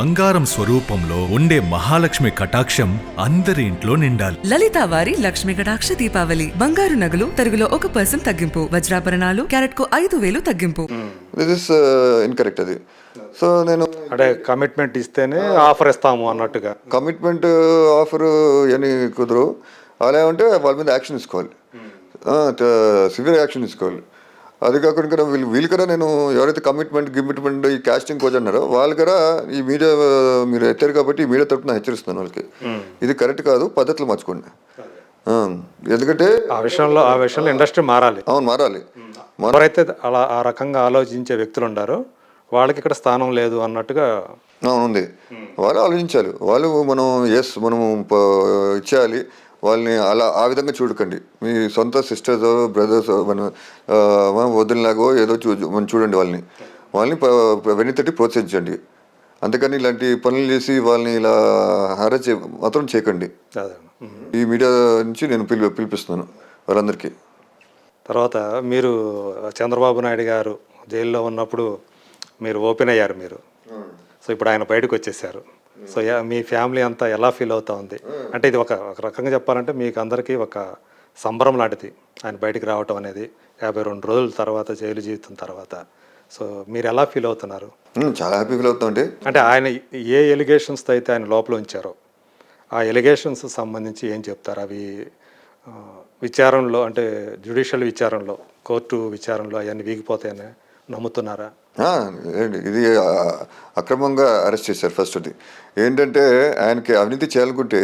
బంగారం స్వరూపంలో ఉండే మహాలక్ష్మి కటాక్షం అందరి ఇంట్లో నిండాలి. లలితా వారి లక్ష్మి కటాక్ష దీపావళి. బంగారు నగలు తరుగులో 1% తగ్గింపు. వజ్రాభరణాలు క్యారెట్ కు 5,000 తగ్గింపు. దిస్ ఇస్ ఇన్కరెక్ట్ అది. సో నేను అంటే కమిట్మెంట్ ఇస్తేనే ఆఫర్ ఇస్తాము అన్నట్టుగా. కమిట్మెంట్ ఆఫర్ అని కుదరు. అలా ఉంటే వాళ్ళ మీద యాక్షన్ తీసుకోవాలి, సివియర్ యాక్షన్ తీసుకోవాలి. అది కాకుండా వీళ్ళు కదా నేను ఎవరైతే కమిట్మెంట్ ఈ కాస్టింగ్ కోచ్ అన్నారో వాళ్ళు కదా ఈ మీడియా మీరు ఎత్తారు కాబట్టి ఈ మీడియా తరఫున హెచ్చరిస్తున్నాను వాళ్ళకి, ఇది కరెక్ట్ కాదు, పద్ధతులు మార్చుకోండి. ఎందుకంటే ఆ విషయంలో ఇండస్ట్రీ మారాలి. అవును, మారాలి. ఎవరైతే అలా ఆ రకంగా ఆలోచించే వ్యక్తులు ఉండారో వాళ్ళకి ఇక్కడ స్థానం లేదు అన్నట్టుగా ఉంది. వాళ్ళు ఆలోచించాలి. వాళ్ళు మనం ఇచ్చేయాలి వాళ్ళని. అలా ఆ విధంగా చూడకండి. మీ సొంత సిస్టర్స్ బ్రదర్స్ వదిలిలాగో ఏదో మనం చూడండి. వాళ్ళని వెన్నుతట్టి ప్రోత్సహించండి. అంతేకాని ఇలాంటి పనులు చేసి వాళ్ళని ఇలా హారస్ మాత్రం చేయకండి. ఈ మీడియా నుంచి నేను పిలిపిస్తున్నాను వాళ్ళందరికీ. తర్వాత మీరు చంద్రబాబు నాయుడు గారు జైల్లో ఉన్నప్పుడు మీరు ఓపెన్ అయ్యారు మీరు. సో ఇప్పుడు ఆయన బయటకు వచ్చేసారు. సో మీ ఫ్యామిలీ అంతా ఎలా ఫీల్ అవుతా ఉంది? అంటే ఇది ఒక రకంగా చెప్పాలంటే మీకు అందరికీ ఒక సంబరం లాంటిది ఆయన బయటికి రావటం అనేది 52 రోజుల తర్వాత, జైలు జీవితం తర్వాత. సో మీరు ఎలా ఫీల్ అవుతున్నారు? చాలా హ్యాపీ ఫీల్ అవుతామండి. అంటే ఆయన ఏ ఎలిగేషన్స్తో అయితే ఆయన లోపల ఉంచారో ఆ ఎలిగేషన్స్ సంబంధించి ఏం చెప్తారు? అవి విచారణలో అంటే జ్యుడిషియల్ విచారణలో, కోర్టు విచారణలో అవన్నీ వీగిపోతాయని నమ్ముతున్నారా? ఇది అక్రమంగా అరెస్ట్ చేశారు. ఫస్ట్ అది ఏంటంటే ఆయనకి అవినీతి చేయాలనుకుంటే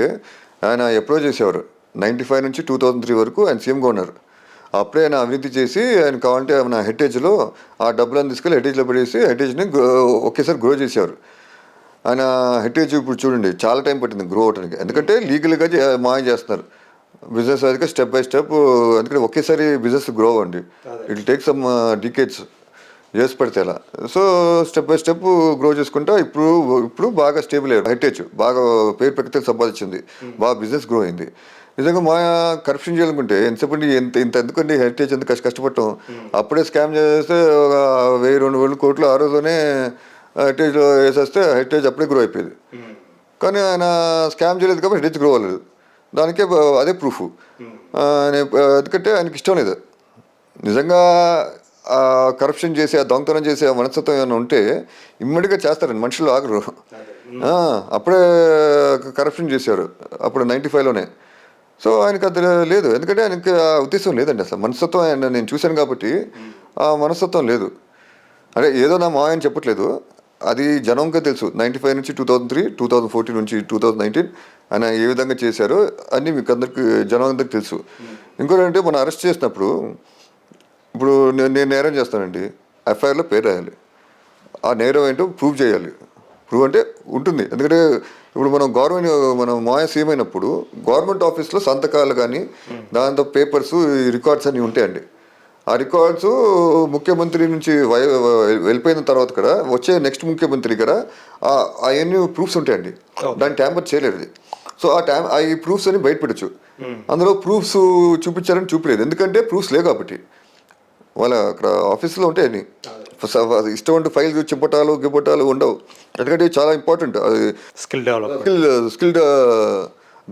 ఆయన ఎప్పుడో చేసేవారు. 95 నుంచి 2003 వరకు ఆయన సీఎంగా ఉన్నారు. అప్పుడే ఆయన అవినీతి చేసి ఆయన కావాలంటే ఆయన హెరిటేజ్లో ఆ డబ్బులను తీసుకెళ్ళి హెరిటేజ్లో పడేసి హెరిటేజ్ని ఒకేసారి గ్రో చేసేవారు. ఆయన హెరిటేజ్ ఇప్పుడు చూడండి చాలా టైం పట్టింది గ్రో అవడానికి. ఎందుకంటే లీగల్గా మాయం చేస్తున్నారు బిజినెస్. అది స్టెప్ బై స్టెప్. ఎందుకంటే ఒకేసారి బిజినెస్ గ్రో అవ్వండి, ఇట్ టేక్ సమ్ డికేట్స్ చేసి పడితే అలా. So step by step grow చేసుకుంటా ఇప్పుడు బాగా స్టేబుల్ అయ్యారు. హెరిటేజ్ బాగా పేరు ప్రఖ్యాతి సంపాదించింది, బాగా బిజినెస్ గ్రో అయింది. నిజంగా మా కరప్షన్ చేయాలనుకుంటే ఎంతసేపండి ఇంత ఎందుకండి హెరిటేజ్ ఎంత కష్టపడటం. అప్పుడే స్కామ్ చేస్తే ఒక 1,000-2,000 కోట్లు ఆ రోజునే హెరిటేజ్లో వేసేస్తే హెరిటేజ్ అప్పుడే గ్రో అయిపోయేది. కానీ ఆయన స్కామ్ చేయలేదు కాబట్టి హెరిటేజ్ గ్రో అవ్వలేదు. దానికే అదే ప్రూఫ్. ఎందుకంటే ఆయనకి ఇష్టం లేదు. నిజంగా కరప్షన్ చేసి ఆ దొంగతనం చేసి ఆ మనస్తత్వం ఏమైనా ఉంటే ఇమ్మడిగా చేస్తారండి, మనుషులు ఆగరు. అప్పుడే కరప్షన్ చేశారు అప్పుడు 95లోనే. సో ఆయనకు అది లేదు, ఎందుకంటే ఆయనకి ఆ ఉద్దేశం లేదండి. అసలు మనస్తత్వం ఆయన నేను చూశాను కాబట్టి ఆ మనస్తత్వం లేదు. అంటే ఏదో నా మాయని చెప్పట్లేదు, అది జనంగా తెలుసు. 95 నుంచి 2003, 2014 నుంచి 2019 ఆయన ఏ విధంగా చేశారో అన్నీ మీకు అందరికి జనం అందరికి తెలుసు. ఇంకోటి అంటే మనం అరెస్ట్ చేసినప్పుడు ఇప్పుడు నేను నేరం చేస్తానండి, ఎఫ్ఐఆర్లో పేరు రాయాలి. ఆ నేరం ఏంటో ప్రూవ్ చేయాలి. ప్రూవ్ అంటే ఉంటుంది. ఎందుకంటే ఇప్పుడు మనం మాయ సీఎం అయినప్పుడు గవర్నమెంట్ ఆఫీస్లో సంతకాలు కానీ దాంతో పేపర్స్ రికార్డ్స్ అన్నీ ఉంటాయండి. ఆ రికార్డ్స్ ముఖ్యమంత్రి నుంచి వెళ్ళిపోయిన తర్వాత కూడా వచ్చే నెక్స్ట్ ముఖ్యమంత్రి కూడా అవన్నీ ప్రూఫ్స్ ఉంటాయండి. దాన్ని ట్యాంపర్ చేయలేదు. సో ఈ ప్రూఫ్స్ అని బయటపెట్టచ్చు. అందులో ప్రూఫ్స్ చూపించారని చూపలేదు, ఎందుకంటే ప్రూఫ్స్ లేవు కాబట్టి. వాళ్ళ అక్కడ ఆఫీస్లో ఉంటాయని ఇష్టం ఉంటే ఫైల్ గిప్పటాలు ఉండవు. ఎందుకంటే చాలా ఇంపార్టెంట్. అది స్కిల్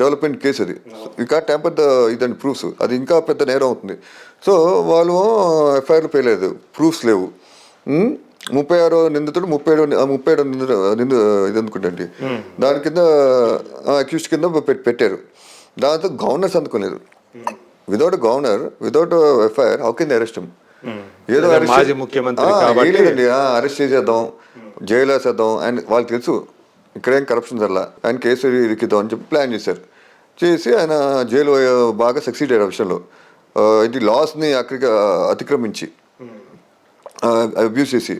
డెవలప్మెంట్ కేసు. అది ఇంకా ట్యాంపర్ ఇదండి ప్రూఫ్స్. అది ఇంకా పెద్ద నేరం అవుతుంది. సో వాళ్ళు ఎఫ్ఐఆర్లు పేయలేదు, ప్రూఫ్స్ లేవు. 36 నిందితుడు 37 ఇది అనుకుంటండి దాని కింద అక్యూజ్డ్ కింద పెట్టారు. దాంతో గవర్నర్ సంతకలేదు. Without governor, without FIR how can they arrest him? ఏదో అరెస్ట్ చేసేద్దాం, జైలు వేసేద్దాం. అండ్ వాళ్ళకి తెలుసు ఇక్కడేం కరప్షన్ జరలా, ఆయన కేసు ఇరికిద్దాం అని చెప్పి ప్లాన్ చేసి ఆయన జైలు బాగా సక్సీడ్ అయ్యారు. ఆ విషయంలో ఇది లాస్ని అక్కడికి అతిక్రమించి అబ్యూస్ చేసి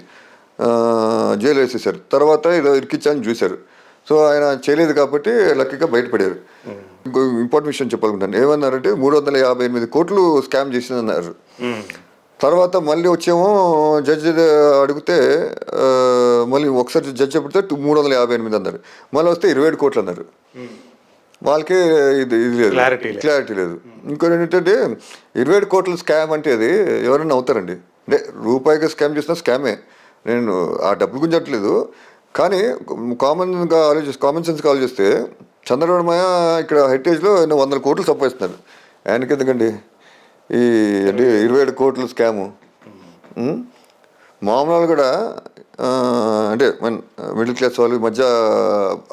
జైలు వేసేసారు. తర్వాత ఏదో ఇరికిచ్చాని చూశారు. సో ఆయన చేయలేదు కాబట్టి లక్కీగా బయటపడారు. ఇంకో ఇంపార్టెంట్ విషయం చెప్పాలనుకుంటాను. ఏమన్నారంటే 358 కోట్లు స్కామ్ చేసిందన్నారు. తర్వాత మళ్ళీ వచ్చేమో జడ్జి అడిగితే మళ్ళీ ఒకసారి జడ్జి చెప్తే 358 అన్నారు. మళ్ళీ వస్తే 27 కోట్లు అన్నారు. వాళ్ళకి ఇది లేదు, క్లారిటీ లేదు. ఇంకోటి ఏంటంటే 27 కోట్ల స్కామ్ అంటే అది ఎవరైనా అవుతారండి. అంటే రూపాయిగా స్కామ్ చేసినా స్కామే. నేను ఆ డబ్బులు గురించి చెప్పట్లేదు. కానీ కామన్ సెన్స్గా ఆలోచిస్తే చంద్రబాబు మాయ ఇక్కడ హెరిటేజ్లో ఎన్నో 100 కోట్లు సంపాదిస్తున్నారు. ఆయనకి ఎందుకండి ఈ 27 కోట్లు స్కాము? మామూలు కూడా అంటే మన మిడిల్ క్లాస్ వాళ్ళు ఈ మధ్య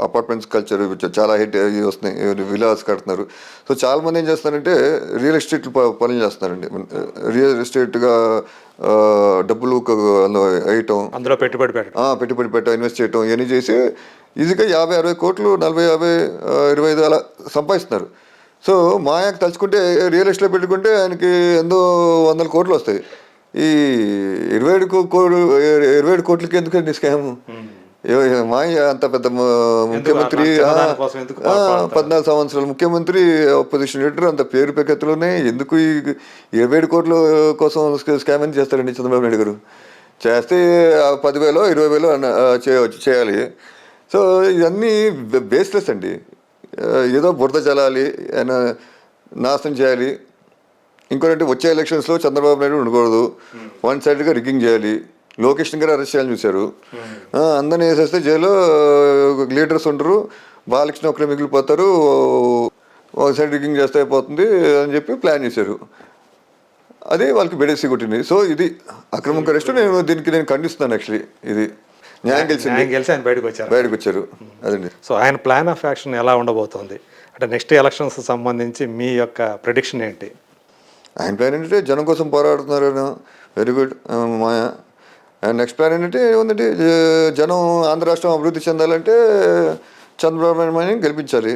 అపార్ట్మెంట్స్ కల్చర్ చాలా హిట్ వస్తున్నాయి, విలాస్ కడుతున్నారు. సో చాలామంది ఏం చేస్తున్నారంటే రియల్ ఎస్టేట్ పనులు చేస్తున్నారండి. రియల్ ఎస్టేట్గా డబ్బులు వేయటం, అందులో పెట్టుబడి పెట్టడం, ఇన్వెస్ట్ చేయటం, ఇవన్నీ చేసి ఈజీగా 50-60 కోట్లు 40-50 25 అలా సంపాదిస్తున్నారు. సో మాయాకి తలుచుకుంటే రియల్ ఎస్టేట్ పెట్టుకుంటే ఆయనకి ఎంతో 100 కోట్లు వస్తాయి. ఈ 27 కోట్లకి ఎందుకండి స్కామ్? మాయ అంత పెద్ద ముఖ్యమంత్రి, 14 సంవత్సరాలు ముఖ్యమంత్రి, అపోజిషన్ లీడర్, అంత పేరు పెకెత్తులోనే ఎందుకు ఈ 27 కోట్ల కోసం స్కామ్ అని చేస్తారండి చంద్రబాబు నాయుడు గారు? చేస్తే 10,000 20,000 చేయాలి. సో ఇవన్నీ బేస్లెస్ అండి. ఏదో బురద చల్లాలి, ఆయన నాశనం చేయాలి. ఇంకోటంటే వచ్చే ఎలక్షన్స్లో చంద్రబాబు నాయుడు ఉండకూడదు, 1 సైడ్గా రిగ్గింగ్ చేయాలి. లోకేష్ గారు అరెస్ట్ చేయాలని చూశారు. అందరినీ వేసేస్తే జైల్లో లీడర్స్ ఉండరు, బాలకృష్ణ ఒకరే మిగిలిపోతారు, ఒక సైడ్ రిగ్గింగ్ చేస్తే అయిపోతుంది అని చెప్పి ప్లాన్ చేశారు. అదే వాళ్ళకి బెడేసి కొట్టింది. సో ఇది అక్రమం అరెస్ట్. నేను ఖండిస్తున్నాను. యాక్చువల్లీ ఇది న్యాయం గెలిచి ఆయన బయటకు వచ్చారు. అదండి. సో ఆయన ప్లాన్ ఆఫ్ యాక్షన్ ఎలా ఉండబోతోంది అంటే నెక్స్ట్ ఎలక్షన్స్ సంబంధించి మీ యొక్క ప్రిడిక్షన్ ఏంటి? ఆయన ప్లాన్ ఏంటంటే జనం కోసం పోరాడుతున్నారు. Very good Maya. And next plan ఏంటంటే ఏముందంటే జనం ఆంధ్ర రాష్ట్రం అభివృద్ధి చెందాలంటే చంద్రబాబు నాయుడు గెలిపించాలి.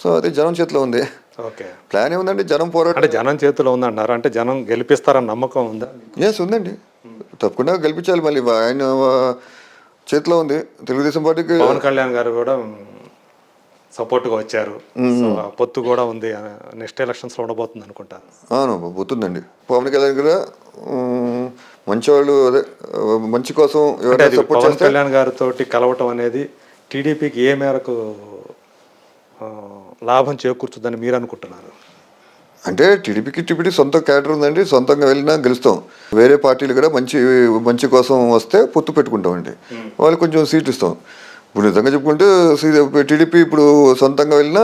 సో అది జనం చేతిలో ఉంది. ఓకే, ప్లాన్ ఏముందంటే జనం పోరాటం అంటే జనం చేతిలో ఉందన్నారు. అంటే జనం గెలిపిస్తారన్న నమ్మకం ఉందా? ఎస్ ఉందండి, తప్పకుండా గెలిపించాలి. మళ్ళీ ఆయన చేతిలో ఉంది. తెలుగుదేశం పార్టీకి పవన్ కళ్యాణ్ గారు కూడా సపోర్ట్గా వచ్చారు. సో ఆ పొత్తు కూడా ఉంది. నెక్స్ట్ ఎలక్షన్స్లో ఉండబోతుంది అనుకుంటారు. అవును, పోతుందండి. పవన్ కళ్యాణ్ గారు మంచివాళ్ళు, అదే మంచి కోసం ఎవరైనా సపోర్ట్ పవన్ చేస్తే. కళ్యాణ్ గారితో కలవటం అనేది టీడీపీకి ఏ మేరకు లాభం చేకూర్చుద్దని మీరు అనుకుంటున్నారు? అంటే టీడీపీ సొంత క్యాడర్ ఉందండి, సొంతంగా వెళ్ళినా గెలుస్తాం. వేరే పార్టీలు కూడా మంచి కోసం వస్తే పొత్తు పెట్టుకుంటామండి, వాళ్ళు కొంచెం సీట్లు ఇస్తాం. ఇప్పుడు నిజంగా చెప్పుకుంటే టీడీపీ ఇప్పుడు సొంతంగా వెళ్ళినా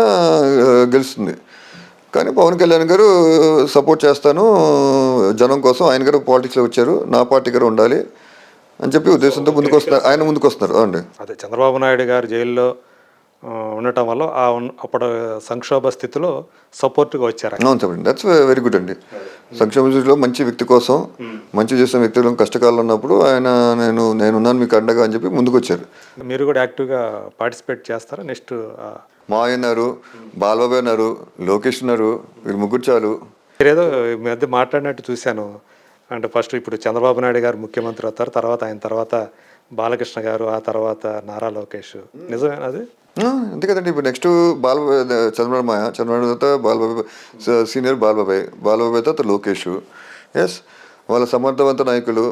గెలుస్తుంది. కానీ పవన్ కళ్యాణ్ గారు సపోర్ట్ చేస్తాను జనం కోసం, ఆయన గారు పాలిటిక్స్లో వచ్చారు, నా పార్టీ గారు ఉండాలి అని చెప్పి ఉద్దేశంతో ఆయన ముందుకు వస్తున్నారు. అండి, అదే చంద్రబాబు నాయుడు గారు జైల్లో ఉండటం వల్ల అప్పుడు సంక్షోభ స్థితిలో సపోర్ట్గా వచ్చారు. అవును చెప్పండి, దట్స్ వెరీ గుడ్ అండి. సంక్షేమ స్థితిలో మంచి వ్యక్తి కోసం, మంచి చేసిన వ్యక్తులు కష్టకాలంలో ఉన్నప్పుడు ఆయన నేనున్నాను మీకు అండగా అని చెప్పి ముందుకు వచ్చారు. మీరు కూడా యాక్టివ్గా పార్టిసిపేట్ చేస్తారా? నెక్స్ట్ మా అన్నారు, బాలబాబు అన్నారు, లోకేష్ ఉన్నారు, వీళ్ళు ముగ్గురు చాలు. మీరేదో ఈ మధ్య మాట్లాడినట్టు చూశాను. అంటే ఫస్ట్ ఇప్పుడు చంద్రబాబు నాయుడు గారు ముఖ్యమంత్రి అవుతారు, తర్వాత ఆయన తర్వాత బాలకృష్ణ గారు, ఆ తర్వాత నారా లోకేష్. నిజమేనా అది? అంతే కదండి. ఇప్పుడు నెక్స్ట్ చంద్రబాబు తర్వాత బాలబాబు, సీనియర్ బాలబాబాయ్ తర్వాత లోకేష్. ఎస్, వాళ్ళ సమర్థవంత నాయకులు.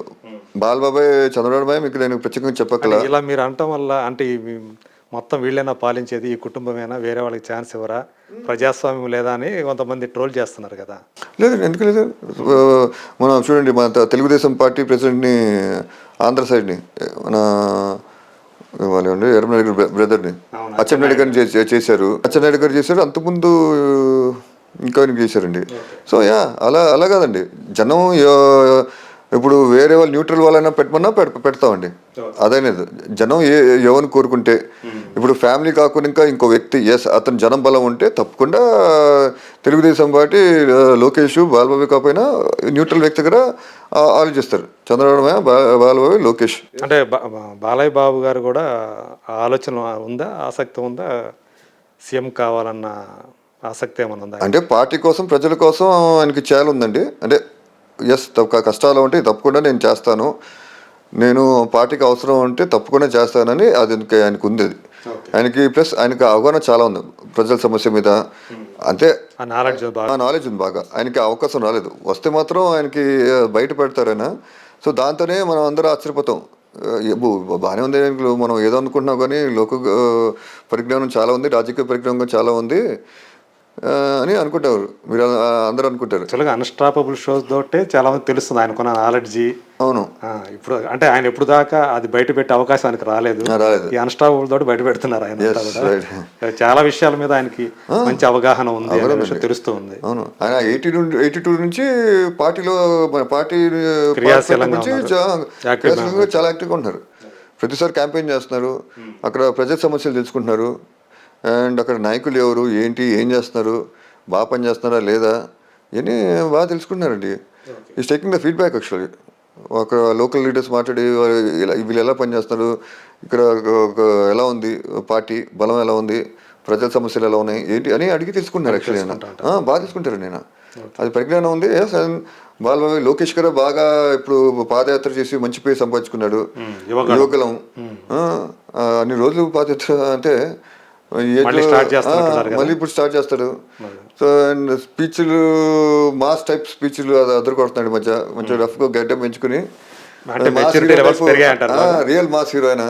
బాలబాబాయ్ చంద్రబాబు మీకు నేను ప్రత్యేకంగా చెప్పగల. ఇలా మీరు అనటం వల్ల అంటే మొత్తం వీళ్ళైనా పాలించేది, ఈ కుటుంబమేనా, వేరే వాళ్ళకి ఛాన్స్ ఇవ్వరా, ప్రజాస్వామ్యం లేదా అని కొంతమంది ట్రోల్ చేస్తున్నారు కదా? లేదండి, ఎందుకు లేదు. మనం చూడండి, మన తెలుగుదేశం పార్టీ ప్రెసిడెంట్ని ఆంధ్ర సైడ్ని మన వాళ్ళు ఎర్రమనాయుడు బ్రదర్ని అచ్చెన్నాయుడు గారిని చేశారు. అచ్చెన్నాయుడు గారు చేశారు, అంతకుముందు ఇంకా చేశారండి. సో అలా కాదండి. జనం ఇప్పుడు వేరే వాళ్ళు న్యూట్రల్ వాళ్ళైనా పెట్టమన్నా పెడతామండి. అదనేది జనం ఎవరిని కోరుకుంటే, ఇప్పుడు ఫ్యామిలీ కాకుండా ఇంకా ఇంకో వ్యక్తి అతను జనం బలం ఉంటే తప్పకుండా తెలుగుదేశం పార్టీ లోకేష్ బాలబాబు కాకపోయినా న్యూట్రల్ వ్యక్తి కూడా ఆలోచిస్తారు. చంద్రబాబు బాలబాబు లోకేష్. అంటే బాలయ్య బాబు గారు కూడా ఆలోచన ఉందా, ఆసక్తి ఉందా, సీఎం కావాలన్న ఆసక్తి ఏమన్నా ఉందా? అంటే పార్టీ కోసం, ప్రజల కోసం ఆయనకి చాలా ఉందండి. అంటే కష్టాలు ఉంటే తప్పకుండా నేను చేస్తాను, నేను పార్టీకి అవసరం ఉంటే తప్పకుండా చేస్తానని అది ఆయనకు ఉంది. అది ఆయనకి ప్లస్ ఆయనకి అవగాహన చాలా ఉంది ప్రజల సమస్య మీద. అంతే, నాలెడ్జ్ ఉంది బాగా. ఆయనకి అవకాశం రాలేదు, వస్తే మాత్రం ఆయనకి బయట పెడతారైనా. సో దాంతోనే మనం అందరూ ఆశ్చర్యపోతాం. బాగానే ఉంది, మనం ఏదో అనుకుంటున్నాం కానీ లోక పరిజ్ఞానం చాలా ఉంది, రాజకీయ పరిజ్ఞానం చాలా ఉంది అని అనుకుంటారు. మీరు అందరూ అనుకుంటారు. అన్స్టాపబుల్ షోస్ తోటే చాలా మంది తెలుస్తుంది ఆయనకున్న నాలెడ్జీ, అవును. ఇప్పుడు అంటే ఆయన ఎప్పుడు దాకా అది బయట పెట్టే అవకాశానికి రాలేదు. రాలేదు. ఈ అన్స్టాపబుల్ తోటి బయట పెడుతున్నారు ఆయన అంతా Yes, కూడా. right. చాలా విషయాల మీద ఆయనకి మంచి అవగాహన ఉంది అనే విషయం తెలుస్తూ ఉంది. అవును, ఆయన 82 నుంచి పార్టీలో మన పార్టీ క్రియాశీలంగా గురించి ఉన్నారు. క్రియాశీలంగా చాలా యాక్టివ్గా ఉంటున్నారు. ప్రతిసారి క్యాంపెయిన్ చేస్తున్నారు, అక్కడ ప్రజల సమస్యలు తెలుసుకుంటున్నారు. అండ్ అక్కడ నాయకులు ఎవరు, ఏంటి, ఏం చేస్తున్నారు, బాగా పని చేస్తున్నారా లేదా ఇవన్నీ బాగా తెలుసుకుంటున్నారండి. Is taking the feedback actually. ఒక లోకల్ లీడర్స్ మాట్లాడి వీళ్ళు ఎలా పనిచేస్తున్నారు, ఇక్కడ ఎలా ఉంది పార్టీ బలం, ఎలా ఉంది, ప్రజల సమస్యలు ఎలా ఉన్నాయి, ఏంటి అని అడిగి తెలుసుకుంటున్నారు యాక్చువల్లీ. ఆయన బాగా తెలుసుకుంటారు. నేను అది పరిజ్ఞానం ఉంది. బాల లోకేష్ గారు బాగా ఇప్పుడు పాదయాత్ర చేసి మంచి పేరు సంపాదించుకున్నాడు. యువకులం అన్ని రోజులు పాదయాత్ర అంటే మళ్ళీ ఇప్పుడు స్టార్ట్ చేస్తాడు. సో అండ్ స్పీచ్లు మాస్ టైప్ స్పీచ్లు అది అద్దరు కొడుతున్నాడు. మంచిగా రఫ్గా గడ్డం పెంచుకుని రియల్ మాస్ హీరో ఆయన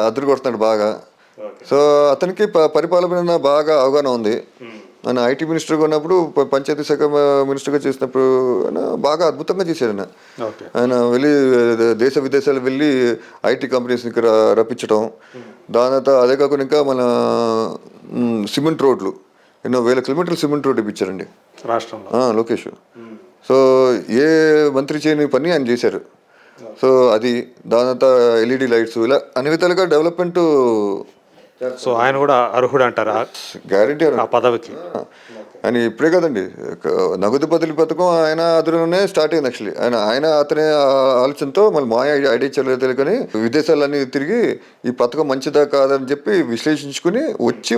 అద్దరు కొడుతున్నాడు బాగా. సో అతనికి పరిపాలన బాగా అవగాహన ఉంది. ఆయన ఐటీ మినిస్టర్గా ఉన్నప్పుడు, పంచాయతీ శాఖ మినిస్టర్గా చేసినప్పుడు ఆయన బాగా అద్భుతంగా చేశాడు. ఆయన వెళ్ళి దేశ విదేశాలు వెళ్ళి ఐటీ కంపెనీస్ని ఇక్కడ రప్పించడం. దాని తర్వాత అదే కాకుండా ఇంకా మన సిమెంట్ రోడ్లు ఎన్నో వేల కిలోమీటర్లు సిమెంట్ రోడ్ ఇప్పించారండి రాష్ట్రంలో లోకేష్. సో ఏ మంత్రి చేయని పని ఆయన చేశారు. సో అది దాని తర్వాత ఎల్ఈడి లైట్స్ ఇలా అన్ని విధాలుగా డెవలప్మెంట్. సో ఆయన కూడా అర్హుడు అంటారా గ్యారంటీ ఆ పదవికి? ఆయన ఇప్పుడే కదండి, నగదు బదిలీ పథకం ఆయన అతనునే స్టార్ట్ అయింది యాక్చువల్లీ. అతనే ఆలోచనతో మళ్ళీ మా ఐడియా తెలియదు కానీ విదేశాలన్నీ తిరిగి ఈ పథకం మంచిదా కాదని చెప్పి విశ్లేషించుకుని వచ్చి